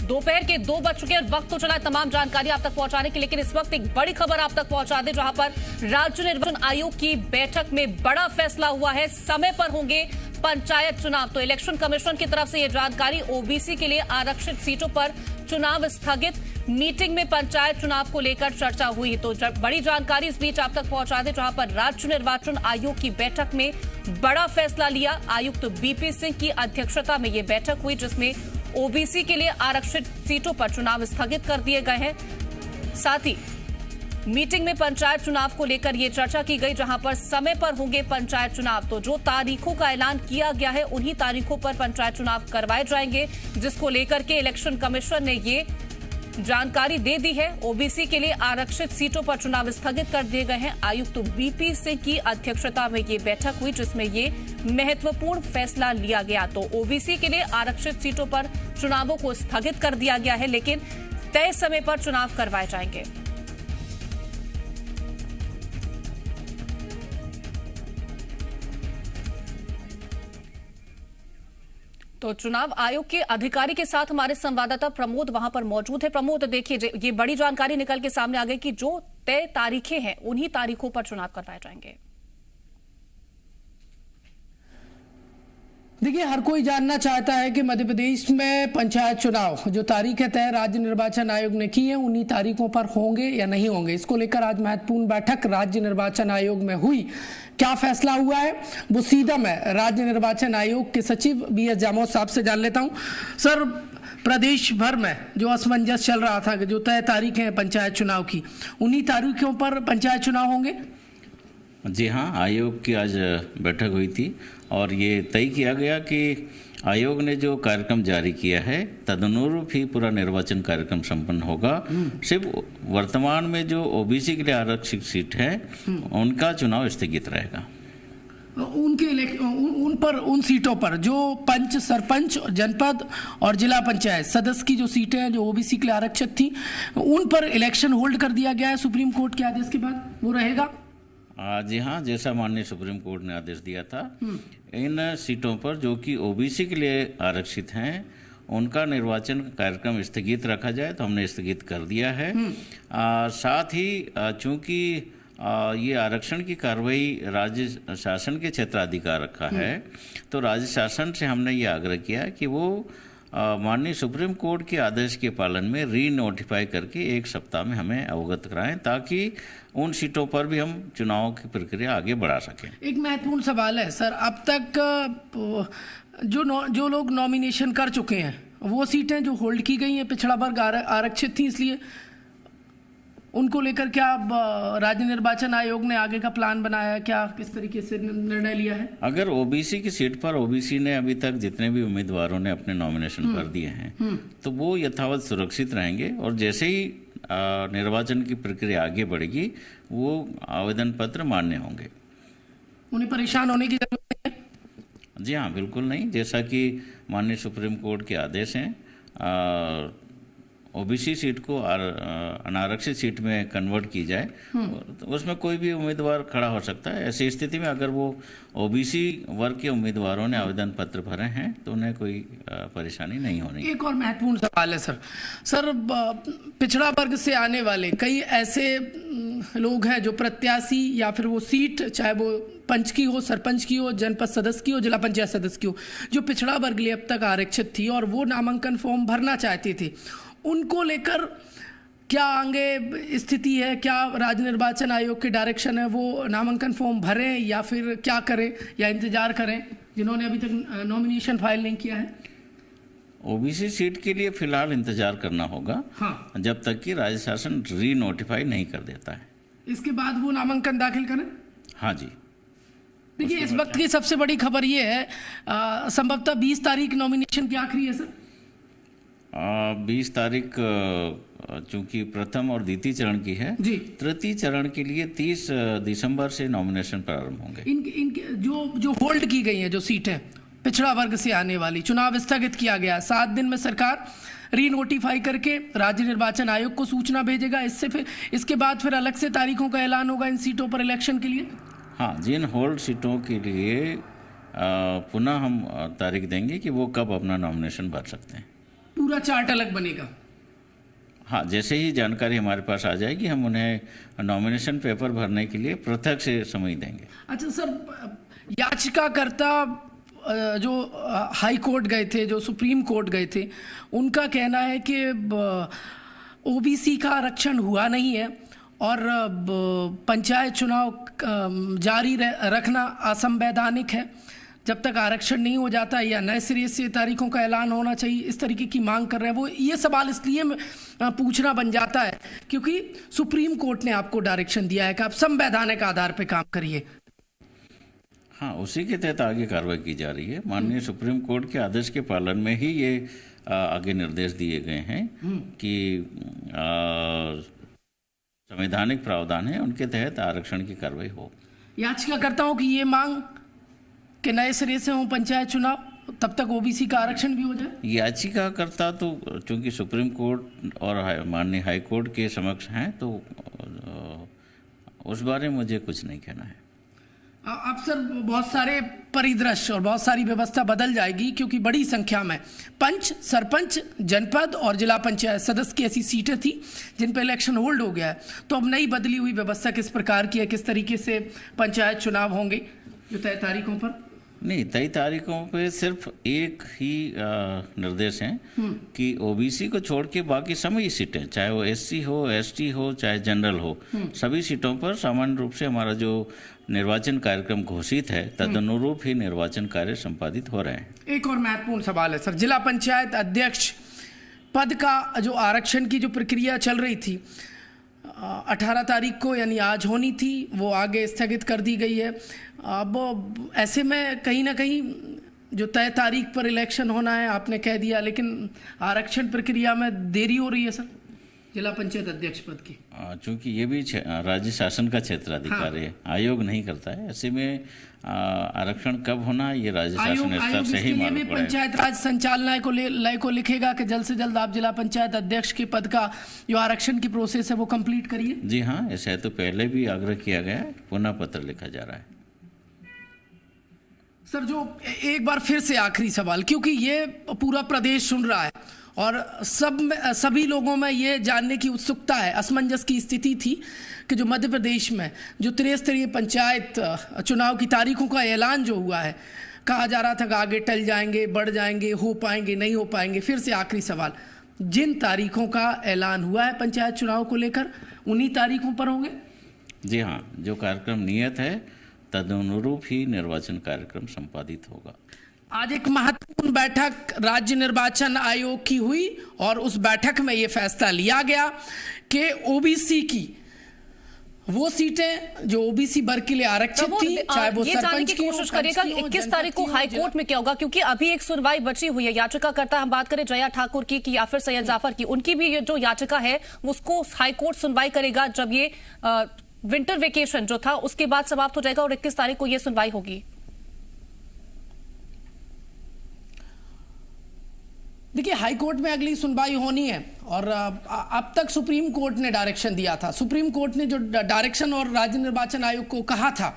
दोपहर के 2 बज चुके हैं। वक्त तो चला तमाम जानकारी आप तक पहुंचाने की, लेकिन इस वक्त एक बड़ी खबर आप तक पहुंचा दे, जहां पर राज्य निर्वाचन आयोग की बैठक में बड़ा फैसला हुआ है। समय पर होंगे पंचायत चुनाव। तो इलेक्शन कमीशन की तरफ से यह जानकारी, ओबीसी के लिए आरक्षित सीटों पर चुनाव स्थगित। मीटिंग में पंचायत चुनाव को लेकर चर्चा हुई। तो बड़ी जानकारी इस बीच आप तक पहुंचा दे, जहां पर राज्य निर्वाचन आयोग की बैठक में बड़ा फैसला लिया। आयुक्त बीपी सिंह की अध्यक्षता में यह बैठक हुई, जिसमें ओबीसी के लिए आरक्षित सीटों पर चुनाव स्थगित कर दिए गए हैं। साथ ही मीटिंग में पंचायत चुनाव को लेकर यह चर्चा की गई, जहां पर समय पर होंगे पंचायत चुनाव। तो जो तारीखों का ऐलान किया गया है, उन्हीं तारीखों पर पंचायत चुनाव करवाए जाएंगे, जिसको लेकर के इलेक्शन कमीशन ने ये जानकारी दे दी है। ओबीसी के लिए आरक्षित सीटों पर चुनाव स्थगित कर दिए गए हैं। आयुक्त बीपी सिंह की अध्यक्षता में ये बैठक हुई, जिसमें ये महत्वपूर्ण फैसला लिया गया। तो ओबीसी के लिए आरक्षित सीटों पर चुनावों को स्थगित कर दिया गया है, लेकिन तय समय पर चुनाव करवाए जाएंगे। तो चुनाव आयोग के अधिकारी के साथ हमारे संवाददाता प्रमोद वहां पर मौजूद है। प्रमोद, देखिए ये बड़ी जानकारी निकल के सामने आ गई कि जो तय तारीखें हैं, उन्हीं तारीखों पर चुनाव करवाए जाएंगे। देखिए, हर कोई जानना चाहता है कि मध्य प्रदेश में पंचायत चुनाव जो तारीखें तय राज्य निर्वाचन आयोग ने की है, उन्हीं तारीखों पर होंगे या नहीं होंगे। इसको लेकर आज महत्वपूर्ण बैठक राज्य निर्वाचन आयोग में हुई। क्या फैसला हुआ है, वो सीधा मैं राज्य निर्वाचन आयोग के सचिव बीएस जामोद साहब से जान लेता हूं। सर, प्रदेश भर में जो असमंजस चल रहा था कि जो तय तारीखें हैं पंचायत चुनाव की, उन्हीं तारीखों पर पंचायत चुनाव होंगे? जी हाँ, आयोग की आज बैठक हुई थी और ये तय किया गया कि आयोग ने जो कार्यक्रम जारी किया है, तदनुरूप ही पूरा निर्वाचन कार्यक्रम संपन्न होगा। सिर्फ वर्तमान में जो ओबीसी के लिए आरक्षित सीट है, उनका चुनाव स्थगित रहेगा। उन सीटों पर जो पंच, सरपंच, जनपद और जिला पंचायत सदस्य की जो सीटें हैं जो ओबीसी के लिए आरक्षित थी, उन पर इलेक्शन होल्ड कर दिया गया है सुप्रीम कोर्ट के आदेश के बाद। वो रहेगा? जी हाँ, जैसा माननीय सुप्रीम कोर्ट ने आदेश दिया था, इन सीटों पर जो कि ओबीसी के लिए आरक्षित हैं, उनका निर्वाचन कार्यक्रम स्थगित रखा जाए, तो हमने स्थगित कर दिया है। साथ ही चूंकि ये आरक्षण की कार्रवाई राज्य शासन के क्षेत्राधिकार रखा है, तो राज्य शासन से हमने ये आग्रह किया कि वो माननीय सुप्रीम कोर्ट के आदेश के पालन में री नोटिफाई करके 1 सप्ताह में हमें अवगत कराएं, ताकि उन सीटों पर भी हम चुनाव की प्रक्रिया आगे बढ़ा सकें। एक महत्वपूर्ण सवाल है सर, अब तक जो लोग नॉमिनेशन कर चुके हैं, वो सीटें जो होल्ड की गई हैं पिछड़ा वर्ग आरक्षित थी, इसलिए उनको लेकर क्या राज्य निर्वाचन आयोग ने आगे का प्लान बनाया? क्या किस तरीके से निर्णय लिया है? अगर ओबीसी की सीट पर ओबीसी ने अभी तक जितने भी उम्मीदवारों ने अपने नॉमिनेशन कर दिए हैं, तो वो यथावत सुरक्षित रहेंगे और जैसे ही निर्वाचन की प्रक्रिया आगे बढ़ेगी, वो आवेदन पत्र मान्य होंगे। उन्हें परेशान होने की जरूरत नहीं है? जी हाँ, बिल्कुल नहीं। जैसा कि माननीय सुप्रीम कोर्ट के आदेश हैं, ओबीसी सीट को अनारक्षित सीट में कन्वर्ट की जाए, तो उसमें कोई भी उम्मीदवार खड़ा हो सकता है। ऐसी स्थिति में अगर वो ओबीसी वर्ग के उम्मीदवारों ने आवेदन पत्र भरे हैं, तो उन्हें कोई परेशानी नहीं होनी। एक और महत्वपूर्ण सवाल है सर, पिछड़ा वर्ग से आने वाले कई ऐसे लोग हैं जो प्रत्याशी या फिर वो सीट, चाहे वो पंच की हो, सरपंच की हो, जनपद सदस्य की हो, जिला पंचायत सदस्य की हो, जो पिछड़ा वर्ग लिए अब तक आरक्षित थी और वो नामांकन फॉर्म भरना चाहते थे, उनको लेकर क्या आगे स्थिति है? क्या राज्य निर्वाचन आयोग की डायरेक्शन है वो नामांकन फॉर्म भरें या फिर क्या करें, या इंतजार करें जिन्होंने अभी तक नॉमिनेशन फाइल नहीं किया है? ओबीसी सीट के लिए फिलहाल इंतजार करना होगा, हाँ, जब तक कि राज्य शासन री नोटिफाई नहीं कर देता है। इसके बाद वो नामांकन दाखिल करें? हाँ जी। देखिए, इस वक्त की सबसे बड़ी खबर ये है, संभवतः 20 तारीख नॉमिनेशन की आखिरी है सर। 20 तारीख चूंकि प्रथम और द्वितीय चरण की है, तृतीय चरण के लिए 30 दिसंबर से नॉमिनेशन प्रारंभ होंगे। इनके जो होल्ड की गई हैं जो सीटें पिछड़ा वर्ग से आने वाली, चुनाव स्थगित किया गया। 7 दिन में सरकार री नोटिफाई करके राज्य निर्वाचन आयोग को सूचना भेजेगा। इसके बाद फिर अलग से तारीखों का ऐलान होगा इन सीटों पर इलेक्शन के लिए। हाँ, जिन होल्ड सीटों के लिए पुनः हम तारीख देंगे कि वो कब अपना नॉमिनेशन भर सकते हैं। पूरा चार्ट अलग बनेगा? हाँ, जैसे ही जानकारी हमारे पास आ जाएगी हम उन्हें नॉमिनेशन पेपर भरने के लिए पृथक से समय देंगे। अच्छा सर, याचिकाकर्ता जो हाई कोर्ट गए थे, जो सुप्रीम कोर्ट गए थे, उनका कहना है कि ओबीसी का आरक्षण हुआ नहीं है और पंचायत चुनाव जारी रखना असंवैधानिक है जब तक आरक्षण नहीं हो जाता, या नए सिरे से तारीखों का ऐलान होना चाहिए, इस तरीके की मांग कर रहे हैं वो। ये सवाल इसलिए पूछना बन जाता है क्योंकि सुप्रीम कोर्ट ने आपको डायरेक्शन दिया है कि आप संवैधानिक आधार पर काम करिए। हाँ, उसी के तहत आगे कार्रवाई की जा रही है। माननीय सुप्रीम कोर्ट के आदेश के पालन में ही ये आगे निर्देश दिए गए हैं कि संवैधानिक प्रावधान है, उनके तहत आरक्षण की कार्रवाई हो। याचिकाकर्ताओं की ये मांग कि नए सिरे से हो पंचायत चुनाव, तब तक ओबीसी का आरक्षण भी हो जाए। याचिकाकर्ता तो चूंकि सुप्रीम कोर्ट और माननीय हाई कोर्ट के समक्ष हैं, तो उस बारे में मुझे कुछ नहीं कहना है। अब सर बहुत सारे परिदृश्य और बहुत सारी व्यवस्था बदल जाएगी क्योंकि बड़ी संख्या में पंच, सरपंच, जनपद और जिला पंचायत सदस्य की ऐसी सीटें थी जिन पर इलेक्शन होल्ड हो गया है। तो अब नई बदली हुई व्यवस्था किस प्रकार की है, किस तरीके से पंचायत चुनाव होंगे जो तय तारीखों पर? नहीं, तय तारीखों पे सिर्फ एक ही निर्देश है कि ओबीसी को छोड़ के बाकी सभी सीटें, चाहे वो एससी हो, एसटी हो, चाहे जनरल हो, सभी सीटों पर सामान्य रूप से हमारा जो निर्वाचन कार्यक्रम घोषित है तदनुरूप ही निर्वाचन कार्य संपादित हो रहे हैं। एक और महत्वपूर्ण सवाल है सर, जिला पंचायत अध्यक्ष पद का जो आरक्षण की जो प्रक्रिया चल रही थी 18 तारीख को, यानी आज होनी थी, वो आगे स्थगित कर दी गई है। अब ऐसे में कहीं ना कहीं जो तय तारीख पर इलेक्शन होना है आपने कह दिया, लेकिन आरक्षण प्रक्रिया में देरी हो रही है सर जिला पंचायत अध्यक्ष पद की। चूंकि ये भी राज्य शासन का क्षेत्राधिकार है, आयोग नहीं करता है, ऐसे में आरक्षण कब होना ये राज्य शासन स्तर से ही मालूम पड़ेगा। पंचायत राज संचालनालय को लिखेगा कि जल्द से जल्द आप जिला पंचायत अध्यक्ष के पद का जो आरक्षण की प्रोसेस है वो कंप्लीट करिए। जी हाँ, ऐसा तो पहले भी आग्रह किया गया है, पुनः पत्र लिखा जा रहा है। सर जो एक बार फिर से आखिरी सवाल, क्योंकि ये पूरा प्रदेश सुन रहा है और सभी लोगों में ये जानने की उत्सुकता है, असमंजस की स्थिति थी कि जो मध्य प्रदेश में जो त्रिस्तरीय पंचायत चुनाव की तारीखों का ऐलान जो हुआ है, कहा जा रहा था कि आगे टल जाएंगे, बढ़ जाएंगे, हो पाएंगे, नहीं हो पाएंगे। फिर से आखिरी सवाल, जिन तारीखों का ऐलान हुआ है पंचायत चुनाव को लेकर, उन्हीं तारीखों पर होंगे? जी हाँ, जो कार्यक्रम नियत है तदनुरूप ही निर्वाचन कार्यक्रम संपादित होगा। आज एक महत्वपूर्ण बैठक राज्य निर्वाचन आयोग की हुई और उस बैठक में यह फैसला लिया गया कि ओबीसी की वो सीटें जो ओबीसी वर्ग के लिए आरक्षित थी, चाहे वो ये जानने की कोशिश करिएगा 21 तारीख को हाई कोर्ट में क्या होगा, क्योंकि अभी एक सुनवाई बची हुई है। याचिकाकर्ता हम बात करें जया ठाकुर की या फिर सैयद जाफर की, उनकी भी ये जो याचिका है उसको हाई कोर्ट सुनवाई करेगा जब ये विंटर वेकेशन जो था उसके बाद समाप्त हो जाएगा और 21 तारीख को ये सुनवाई होगी। देखिए, हाई कोर्ट में अगली सुनवाई होनी है और अब तक सुप्रीम कोर्ट ने डायरेक्शन दिया था। सुप्रीम कोर्ट ने जो डायरेक्शन और राज्य निर्वाचन आयोग को कहा था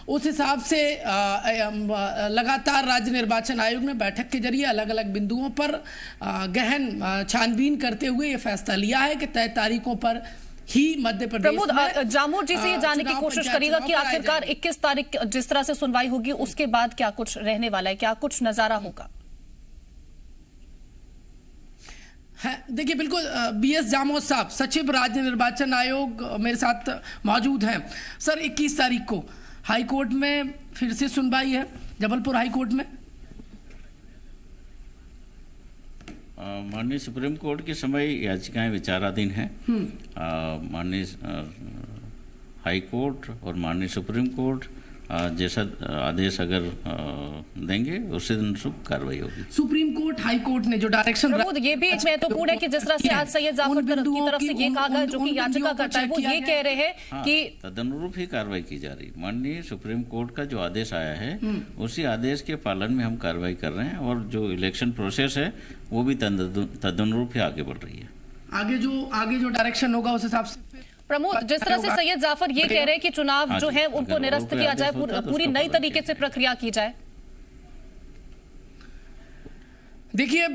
उस हिसाब से लगातार राज्य निर्वाचन आयोग ने बैठक के जरिए अलग अलग बिंदुओं पर गहन छानबीन करते हुए ये फैसला लिया है कि तय तारीखों पर ही मध्य प्रदेश। प्रमोद जामोद जी से ये जानने की कोशिश करेगा कि आखिरकार 21 तारीख जिस तरह से सुनवाई होगी उसके बाद क्या कुछ रहने वाला है, क्या कुछ नजारा होगा? देखिए, बिल्कुल बीएस जामोद साहब सचिव राज्य निर्वाचन आयोग मेरे साथ मौजूद हैं। सर 21 तारीख को हाई कोर्ट में फिर से सुनवाई है, जबलपुर हाई कोर्ट में। माननीय सुप्रीम कोर्ट के समय याचिकाएं विचाराधीन हैं। माननीय हाई कोर्ट और माननीय सुप्रीम कोर्ट जैसा आदेश अगर देंगे उससे अनुरूप कार्रवाई होगी। सुप्रीम कोर्ट हाई कोर्ट ने जो डायरेक्शन, ये भी एक महत्वपूर्ण है कि जिस तरह से आज सैयद जाफर की तरफ से ये कहा गया, जो कि याचिका करता है, वो ये कह रहे हैं कि तदनुरूप ही कार्रवाई की जा रही। माननीय सुप्रीम कोर्ट का जो आदेश आया है उसी आदेश के पालन में हम कार्रवाई कर रहे हैं और जो इलेक्शन प्रोसेस है वो भी तदनुरूप ही आगे बढ़ रही है। आगे जो डायरेक्शन होगा उस हिसाब से। प्रमोद, जिस तरह से सैयद जाफर ये कह रहे हैं कि चुनाव जो है उनको निरस्त किया जाए, पूरी नई तरीके से प्रक्रिया की जाए। देखिए,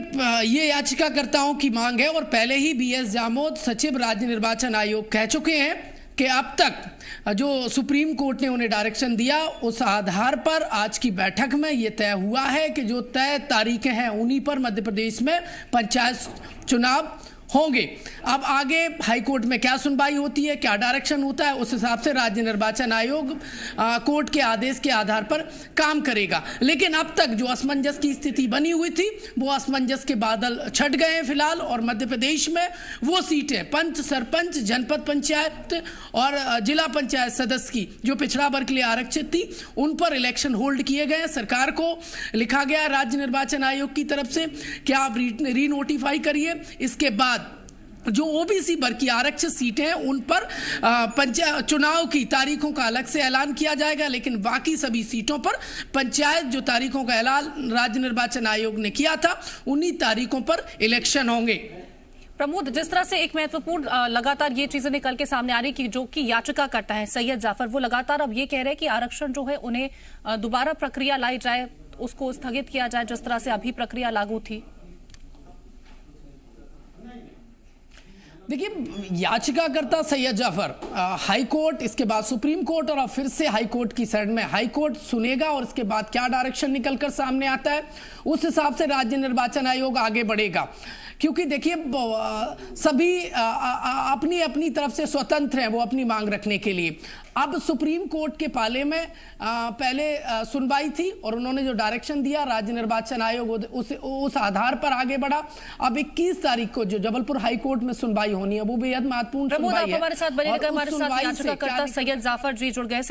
ये याचिकाकर्ताओं की मांग है और पहले ही बीएस जामोद सचिव राज्य निर्वाचन आयोग कह चुके हैं कि अब तक जो सुप्रीम कोर्ट ने उन्हें डायरेक्शन दिया उस आधार पर आज की बैठक में ये तय हुआ है कि जो तय तारीखें हैं उन्हीं पर मध्य प्रदेश में पंचायत चुनाव होंगे। अब आगे हाईकोर्ट में क्या सुनवाई होती है, क्या डायरेक्शन होता है, उस हिसाब से राज्य निर्वाचन आयोग कोर्ट के आदेश के आधार पर काम करेगा। लेकिन अब तक जो असमंजस की स्थिति बनी हुई थी वो असमंजस के बादल छट गए हैं फिलहाल, और मध्य प्रदेश में वो सीटें पंच, सरपंच, जनपद पंचायत और जिला पंचायत सदस्य की जो पिछड़ा वर्ग के लिए आरक्षित थी उन पर इलेक्शन होल्ड किए गए। सरकार को लिखा गया राज्य निर्वाचन आयोग की तरफ से कि आप रीनोटिफाई करिए, इसके बाद जो ओबीसी वर्ग की आरक्षित सीटें हैं उन पर चुनाव की तारीखों का अलग से ऐलान किया जाएगा, लेकिन बाकी सभी सीटों पर पंचायत जो तारीखों का ऐलान राज्य निर्वाचन आयोग ने किया था उन्हीं तारीखों पर इलेक्शन होंगे। प्रमोद, जिस तरह से एक महत्वपूर्ण लगातार ये चीजें निकल के सामने आ रही कि जो कि याचिका करता है सैयद जाफर, वो लगातार अब ये कह रहे हैं कि आरक्षण जो है उन्हें दोबारा प्रक्रिया लाई जाए, उसको स्थगित किया जाए जिस तरह से अभी प्रक्रिया लागू थी। देखिए, याचिकाकर्ता सैयद जाफर हाई कोर्ट, इसके बाद सुप्रीम कोर्ट और अब फिर से हाई कोर्ट की साइड में हाई कोर्ट सुनेगा और इसके बाद क्या डायरेक्शन निकलकर सामने आता है उस हिसाब से राज्य निर्वाचन आयोग आगे बढ़ेगा। क्योंकि देखिए, सभी अपनी अपनी तरफ से स्वतंत्र हैं वो अपनी मांग रखने के लिए। अब सुप्रीम कोर्ट के पाले में पहले सुनवाई थी और उन्होंने जो डायरेक्शन दिया राज्य निर्वाचन आयोग उस आधार पर आगे बढ़ा। अब 21 तारीख को जो जबलपुर हाई कोर्ट में सुनवाई होनी है वो बेहद महत्वपूर्ण सुनवाई है। हमारे साथ बने रहेगा, हमारे साथ याचिकाकर्ता सैयद जाफर जी जुड़ गए।